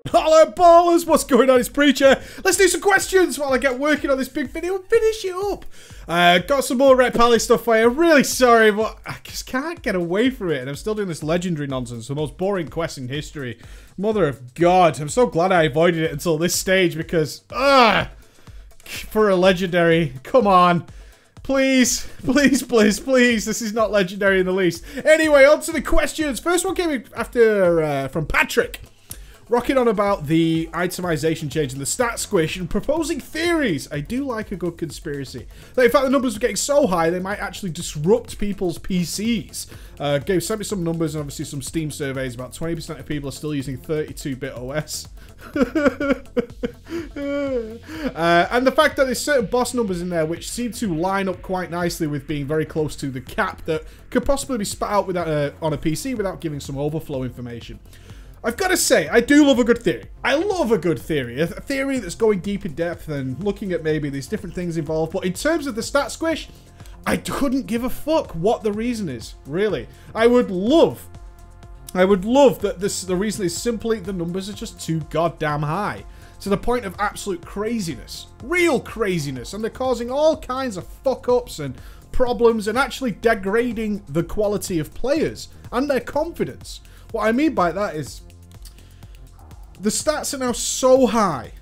Hello ballers, what's going on? It's Preacher. Let's do some questions while I get working on this big video and finish it up. Got some more Red Pally stuff for you. I'm really sorry, but I just can't get away from it. And I'm still doing this legendary nonsense, the most boring quest in history. Mother of God. I'm so glad I avoided it until this stage because, for a legendary, come on. Please, please, please, please. This is not legendary in the least. Anyway, on to the questions. First one came after from Patrick. Rocking on about the itemization change and the stat squish and proposing theories. I do like a good conspiracy. That in fact the numbers were getting so high they might actually disrupt people's PCs. Sent me some numbers and obviously some Steam surveys. About 20% of people are still using 32-bit OS. And the fact that there's certain boss numbers in there which seem to line up quite nicely with being very close to the cap that could possibly be spat out without, on a PC without giving some overflow information. I've got to say, I do love a good theory. I love a good theory. A theory that's going deep in depth and looking at maybe these different things involved. But in terms of the stat squish, I couldn't give a fuck what the reason is, really. I would love that the reason is simply the numbers are just too goddamn high. To the point of absolute craziness. Real craziness. And they're causing all kinds of fuck-ups and problems and actually degrading the quality of players and their confidence. What I mean by that is the stats are now so high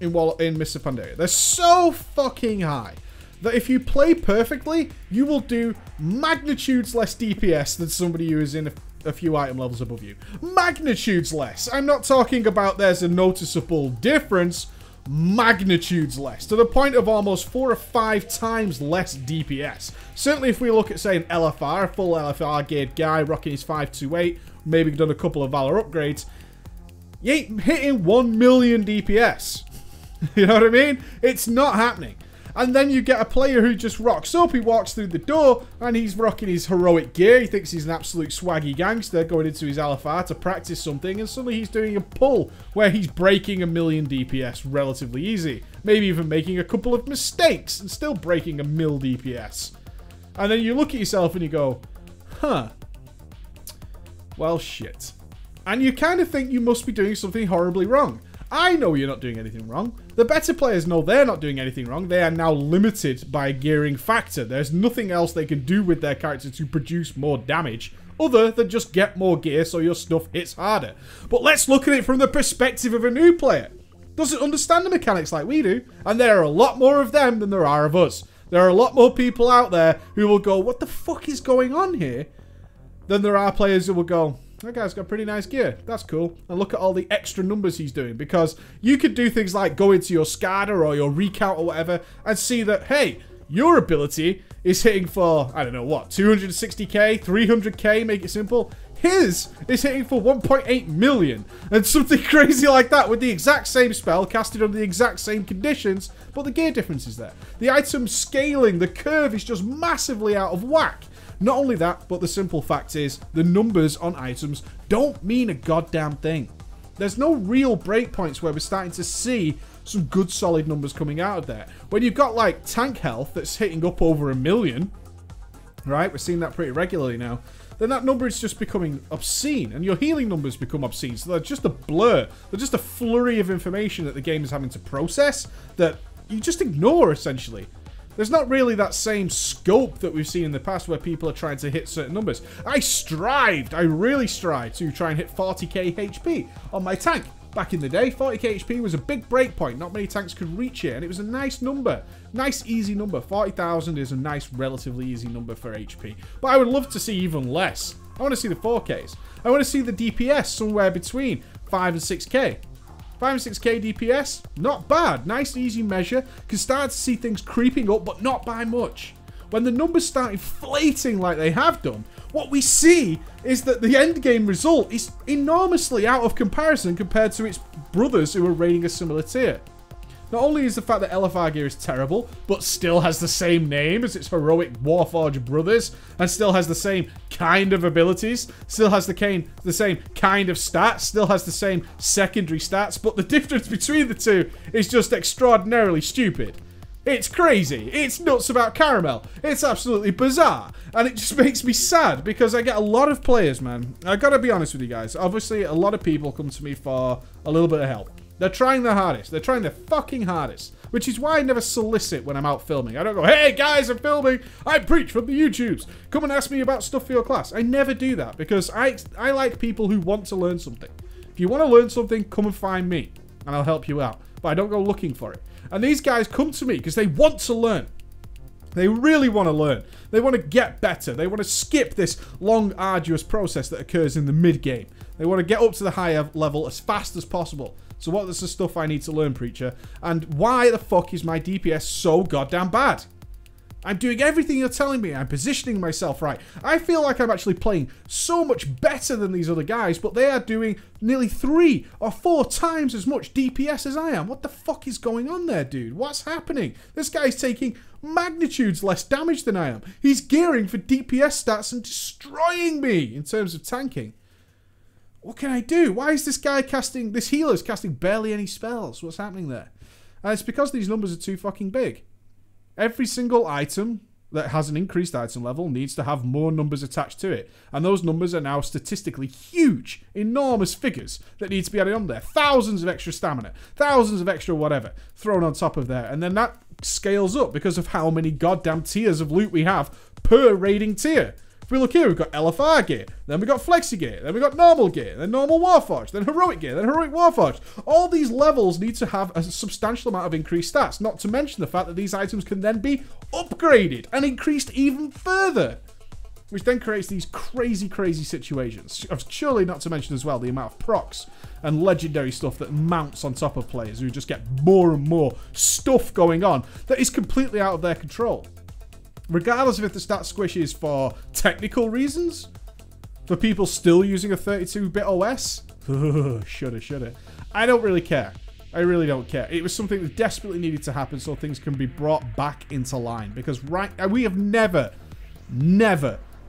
in Mr. Pandaria. They're so fucking high that if you play perfectly, you will do magnitudes less DPS than somebody who is in a few item levels above you. Magnitudes less. I'm not talking about there's a noticeable difference. Magnitudes less. To the point of almost 4 or 5 times less DPS. Certainly if we look at, say, an LFR, a full LFR geared guy rocking his 528, maybe done a couple of Valor upgrades, you ain't hitting 1 million DPS. You know what I mean? It's not happening. And then you get a player who just rocks up, he walks through the door, and he's rocking his heroic gear, he thinks he's an absolute swaggy gangster going into his LFR to practice something, and suddenly he's doing a pull where he's breaking 1 million DPS relatively easy. Maybe even making a couple of mistakes and still breaking 1 mil DPS. And then you look at yourself and you go, huh, well shit. And you kind of think you must be doing something horribly wrong. I know you're not doing anything wrong. The better players know they're not doing anything wrong. They are now limited by a gearing factor. There's nothing else they can do with their character to produce more damage other than just get more gear so your stuff hits harder. But let's look at it from the perspective of a new player. Doesn't understand the mechanics like we do. And there are a lot more of them than there are of us. There are a lot more people out there who will go, what the fuck is going on here? Than there are players who will go, that guy's got pretty nice gear. That's cool. And look at all the extra numbers he's doing. Because you could do things like go into your SCADA or your recount or whatever and see that, hey, your ability is hitting for, I don't know what, 260k, 300k, make it simple. His is hitting for 1.8 million. And something crazy like that with the exact same spell casted under the exact same conditions, but the gear difference is there. The item scaling, the curve is just massively out of whack. Not only that, but the simple fact is, the numbers on items don't mean a goddamn thing. There's no real breakpoints where we're starting to see some good solid numbers coming out of there. When you've got like tank health that's hitting up over 1 million, right, we're seeing that pretty regularly now, then that number is just becoming obscene, and your healing numbers become obscene, so they're just a blur. They're just a flurry of information that the game is having to process that you just ignore, essentially. There's not really that same scope that we've seen in the past where people are trying to hit certain numbers. I really strived to try and hit 40k HP on my tank. Back in the day, 40k HP was a big breakpoint. Not many tanks could reach it, and it was a nice number. Nice, easy number. 40,000 is a nice, relatively easy number for HP. But I would love to see even less. I want to see the 4Ks. I want to see the DPS somewhere between 5 and 6k. 5 and 6k DPS, not bad. Nice, easy measure. Can start to see things creeping up, but not by much. When the numbers start inflating like they have done, what we see is that the end game result is enormously out of comparison compared to its brothers who are raiding a similar tier. Not only is the fact that LFR gear is terrible, but still has the same name as its heroic Warforged brothers, and still has the same kind of abilities, still has the same kind of stats, still has the same secondary stats, but the difference between the two is just extraordinarily stupid. It's crazy. It's nuts about caramel. It's absolutely bizarre. And it just makes me sad because I get a lot of players, man. I gotta be honest with you guys. Obviously, a lot of people come to me for a little bit of help. They're trying their hardest. They're trying their fucking hardest. Which is why I never solicit when I'm out filming. I don't go, hey guys, I'm filming. I preach from the YouTubes. Come and ask me about stuff for your class. I never do that because I like people who want to learn something. If you want to learn something, come and find me and I'll help you out. But I don't go looking for it. And these guys come to me because they want to learn. They really want to learn. They want to get better. They want to skip this long, arduous process that occurs in the mid-game. They want to get up to the higher level as fast as possible. So what is the stuff I need to learn, Preacher? And why the fuck is my DPS so goddamn bad? I'm doing everything you're telling me. I'm positioning myself right. I feel like I'm actually playing so much better than these other guys, but they are doing nearly 3 or 4 times as much DPS as I am. What the fuck is going on there, dude? What's happening? This guy's taking magnitudes less damage than I am. He's gearing for DPS stats and destroying me in terms of tanking. What can I do? Why is this guy casting... This healer's casting barely any spells. What's happening there? And it's because these numbers are too fucking big. Every single item that has an increased item level needs to have more numbers attached to it. And those numbers are now statistically huge, enormous figures that need to be added on there. Thousands of extra stamina, thousands of extra whatever thrown on top of there. And then that scales up because of how many goddamn tiers of loot we have per raiding tier. If we look here, we've got LFR gear, then we've got Flexi gear, then we've got normal gear, then normal Warforged, then heroic gear, then heroic Warforged. All these levels need to have a substantial amount of increased stats, not to mention the fact that these items can then be upgraded and increased even further. Which then creates these crazy, crazy situations. Surely not to mention as well the amount of procs and legendary stuff that mounts on top of players who just get more and more stuff going on that is completely out of their control. Regardless of if the stat squish is for technical reasons, for people still using a 32-bit OS, shoulda. I don't really care. I really don't care. It was something that desperately needed to happen so things can be brought back into line. Because we have never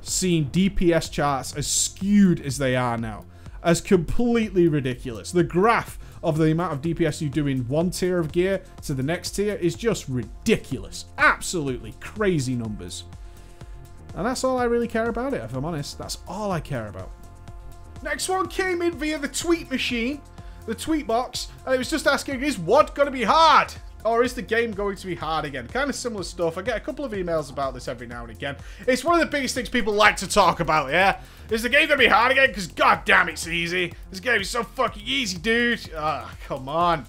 seen DPS charts as skewed as they are now. As completely ridiculous. The graph of the amount of DPS you do in one tier of gear to the next tier is just ridiculous. Absolutely crazy numbers. And that's all I really care about it, if I'm honest. That's all I care about. Next one came in via the tweet machine, the tweet box, and it was just asking, is WOD going to be hard? Or is the game going to be hard again? Kind of similar stuff. I get a couple of emails about this every now and again. It's one of the biggest things people like to talk about, yeah? Is the game going to be hard again? Because goddamn, it's easy. This game is so fucking easy, dude. Ah, come on.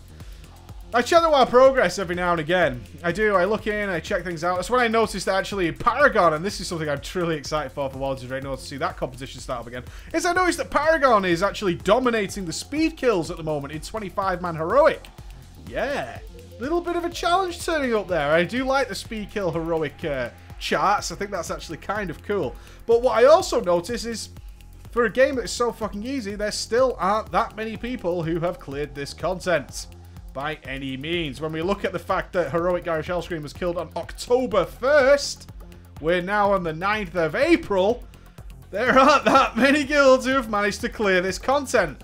I check the WoW progress every now and again. I do. I look in, I check things out. That's when I noticed that actually Paragon, and this is something I'm truly excited for WoD right now to see that competition start up again, is I noticed that Paragon is actually dominating the speed kills at the moment in 25-man heroic. Yeah. Little bit of a challenge turning up there. I do like the speed kill heroic charts. I think that's actually kind of cool. But what I also notice is, for a game that's so fucking easy, there still aren't that many people who have cleared this content. By any means. When we look at the fact that heroic Garish Hellscream was killed on October 1st, we're now on the 9th of April, there aren't that many guilds who have managed to clear this content.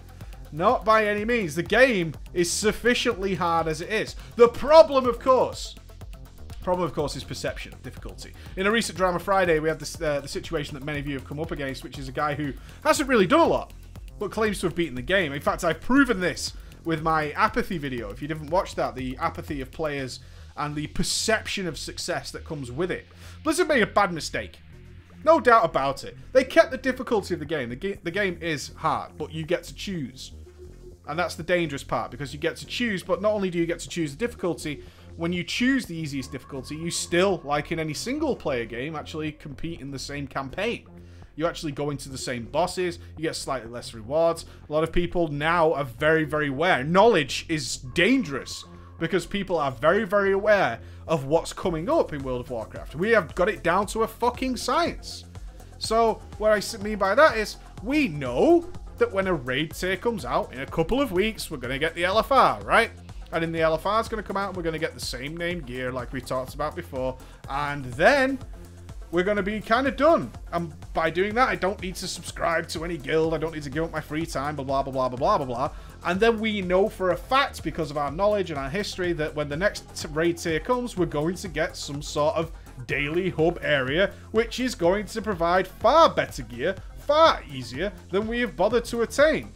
Not by any means. The game is sufficiently hard as it is. The problem, of course, is perception, difficulty. In a recent Drama Friday, we had this, the situation that many of you have come up against, which is a guy who hasn't really done a lot, but claims to have beaten the game. In fact, I've proven this with my apathy video. If you didn't watch that, the apathy of players and the perception of success that comes with it. Blizzard made a bad mistake. No doubt about it. They kept the difficulty of the game. The game is hard, but you get to choose. And that's the dangerous part, because you get to choose, but not only do you get to choose the difficulty, when you choose the easiest difficulty, you still, like in any single-player game, actually compete in the same campaign. You actually go into the same bosses, you get slightly less rewards. A lot of people now are very, very aware. Knowledge is dangerous, because people are very, very aware of what's coming up in World of Warcraft. We have got it down to a fucking science. So, what I mean by that is, we know that when a raid tier comes out in a couple of weeks, we're going to get the LFR, right? And in the LFR, it's going to come out and we're going to get the same name gear like we talked about before. And then we're going to be kind of done. And by doing that, I don't need to subscribe to any guild. I don't need to give up my free time, blah, blah, blah, blah, blah, blah, blah. And then we know for a fact, because of our knowledge and our history, that when the next raid tier comes, we're going to get some sort of daily hub area, which is going to provide far better gear, far easier than we have bothered to attain.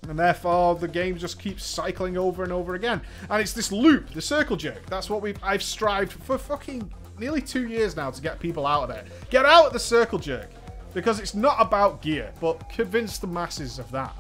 And therefore, the game just keeps cycling over and over again. And it's this loop, the circle jerk. That's what I've strived for fucking nearly 2 years now to get people out of there. Get out of the circle jerk. Because it's not about gear, but convince the masses of that.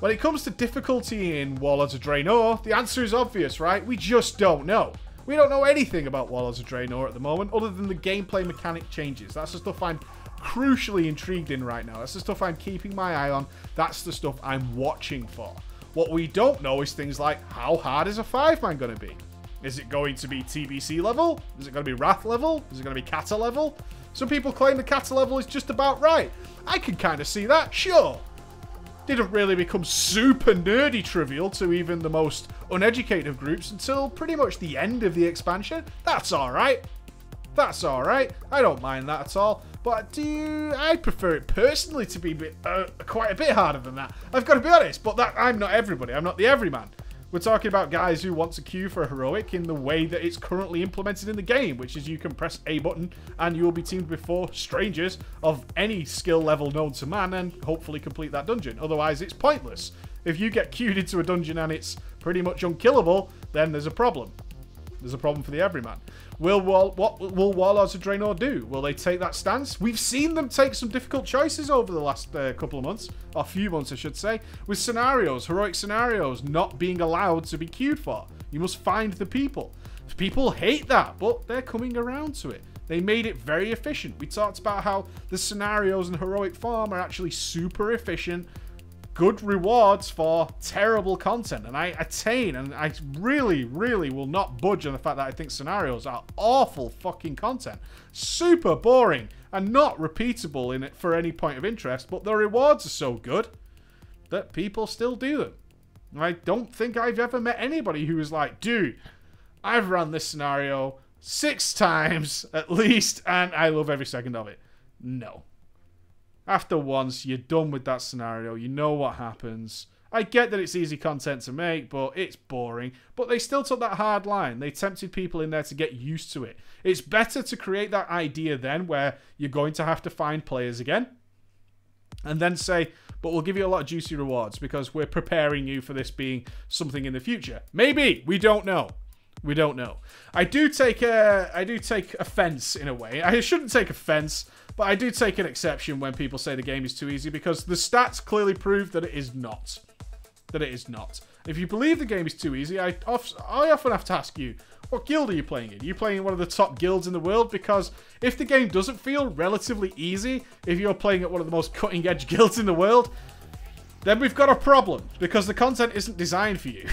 When it comes to difficulty in Warlords of Draenor, the answer is obvious, right? We just don't know. We don't know anything about Warlords of Draenor at the moment, other than the gameplay mechanic changes. That's the stuff I'm crucially intrigued in right now. That's the stuff I'm keeping my eye on. That's the stuff I'm watching for. What we don't know is things like, how hard is a 5-man going to be? Is it going to be TBC level? Is it going to be Wrath level? Is it going to be Kata level? Some people claim the Kata level is just about right. I can kind of see that, sure. Didn't really become super nerdy trivial to even the most uneducated of groups until pretty much the end of the expansion. That's alright. That's alright. I don't mind that at all. But I prefer it personally to be quite a bit harder than that. I've got to be honest, but I'm not everybody. I'm not the everyman. We're talking about guys who want to queue for a heroic in the way that it's currently implemented in the game, which is you can press a button and you will be teamed with 4 strangers of any skill level known to man and hopefully complete that dungeon. Otherwise, it's pointless. If you get queued into a dungeon and it's pretty much unkillable, then there's a problem. There's a problem for the everyman. What will Warlords of Draenor do? Will they take that stance? We've seen them take some difficult choices over the last couple of months, or few months I should say, with scenarios, heroic scenarios, not being allowed to be queued for. You must find the people. People hate that, but they're coming around to it. They made it very efficient. We talked about how the scenarios in heroic form are actually super efficient, good rewards for terrible content, and I attain, and I really, really will not budge on the fact that I think scenarios are awful fucking content. Super boring and not repeatable in it for any point of interest, but the rewards are so good that people still do them. I don't think I've ever met anybody who was like, dude, I've run this scenario 6 times at least, and I love every second of it. No. After once, you're done with that scenario. You know what happens. I get that it's easy content to make, but it's boring. But they still took that hard line. They tempted people in there to get used to it. It's better to create that idea then where you're going to have to find players again. And then say, but we'll give you a lot of juicy rewards because we're preparing you for this being something in the future. Maybe. We don't know. We don't know. I do take offense in a way. I shouldn't take offense, but I do take an exception when people say the game is too easy because the stats clearly prove that it is not. That it is not. If you believe the game is too easy, I often have to ask you, what guild are you playing in? Are you playing in one of the top guilds in the world? Because if the game doesn't feel relatively easy, if you're playing at one of the most cutting edge guilds in the world, then we've got a problem because the content isn't designed for you.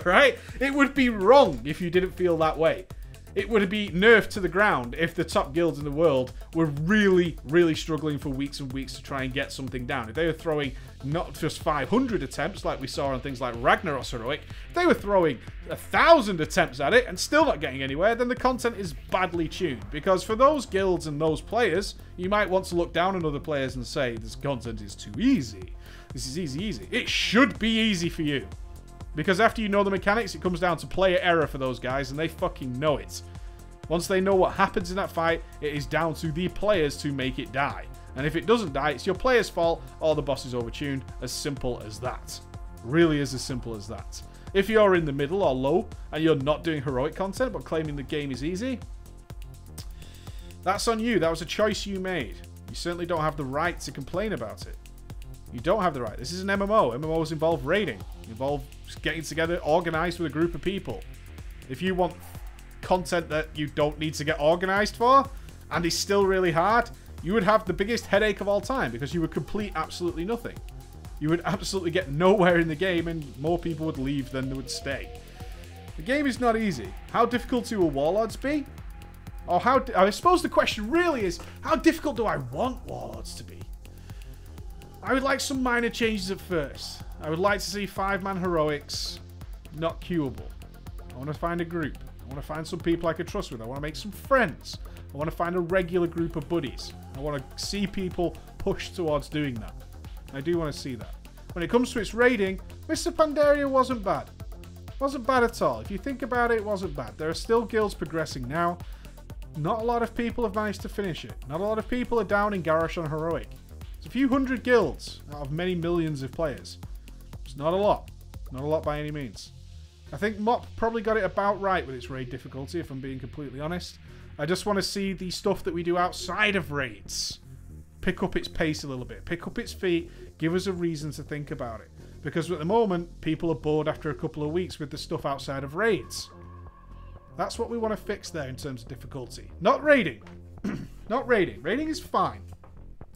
Right? It would be wrong if you didn't feel that way. It would be nerfed to the ground if the top guilds in the world were really, really struggling for weeks and weeks to try and get something down. If they were throwing not just 500 attempts like we saw on things like Ragnarok's Heroic, if they were throwing 1,000 attempts at it and still not getting anywhere, then the content is badly tuned. Because for those guilds and those players, you might want to look down on other players and say, this content is too easy. This is easy. It should be easy for you. Because after you know the mechanics, it comes down to player error for those guys, and they fucking know it. Once they know what happens in that fight, it is down to the players to make it die. And if it doesn't die, it's your player's fault, or the boss is overtuned. As simple as that. Really is as simple as that. If you're in the middle or low, and you're not doing heroic content, but claiming the game is easy, that's on you. That was a choice you made. You certainly don't have the right to complain about it. You don't have the right. This is an MMO. MMOs involve raiding. Involve getting together, organized with a group of people. If you want content that you don't need to get organized for, and is still really hard, you would have the biggest headache of all time, because you would complete absolutely nothing. You would absolutely get nowhere in the game, and more people would leave than would stay. The game is not easy. How difficult will Warlords be? Or I suppose the question really is, how difficult do I want Warlords to be? I would like some minor changes at first. I would like to see 5-man heroics not queuable. I want to find a group. I want to find some people I can trust with. I want to make some friends. I want to find a regular group of buddies. I want to see people push towards doing that. I do want to see that. When it comes to its raiding, Mr. Pandaria wasn't bad. Wasn't bad at all. If you think about it, it wasn't bad. There are still guilds progressing now. Not a lot of people have managed to finish it. Not a lot of people are down in Garrosh on Heroic. It's a few hundred guilds out of many millions of players. It's not a lot. Not a lot by any means. I think Mop probably got it about right with its raid difficulty, if I'm being completely honest. I just want to see the stuff that we do outside of raids pick up its pace a little bit. Pick up its feet. Give us a reason to think about it. Because at the moment, people are bored after a couple of weeks with the stuff outside of raids. That's what we want to fix there in terms of difficulty. Not raiding. Not raiding. Raiding is fine.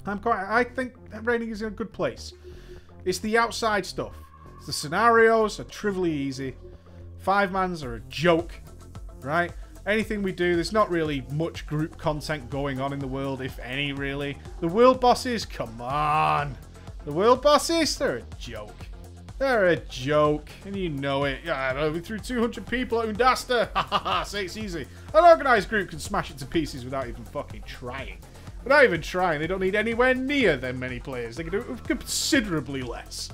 I think raiding is in a good place. It's the outside stuff. The scenarios are trivially easy. 5-mans are a joke, right? Anything we do, there's not really much group content going on in the world, if any, really. The world bosses, come on. The world bosses, they're a joke. They're a joke, and you know it. Yeah, we threw 200 people at Undasta. Ha ha ha, say it's easy. An organised group can smash it to pieces without even fucking trying. Without even trying, they don't need anywhere near them many players. They can do it with considerably less.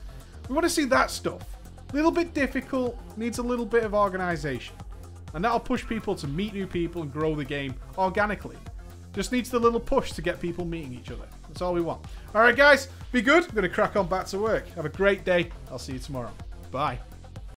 We want to see that stuff. A little bit difficult, needs a little bit of organisation. And that'll push people to meet new people and grow the game organically. Just needs the little push to get people meeting each other. That's all we want. Alright guys, be good. I'm going to crack on back to work. Have a great day. I'll see you tomorrow. Bye.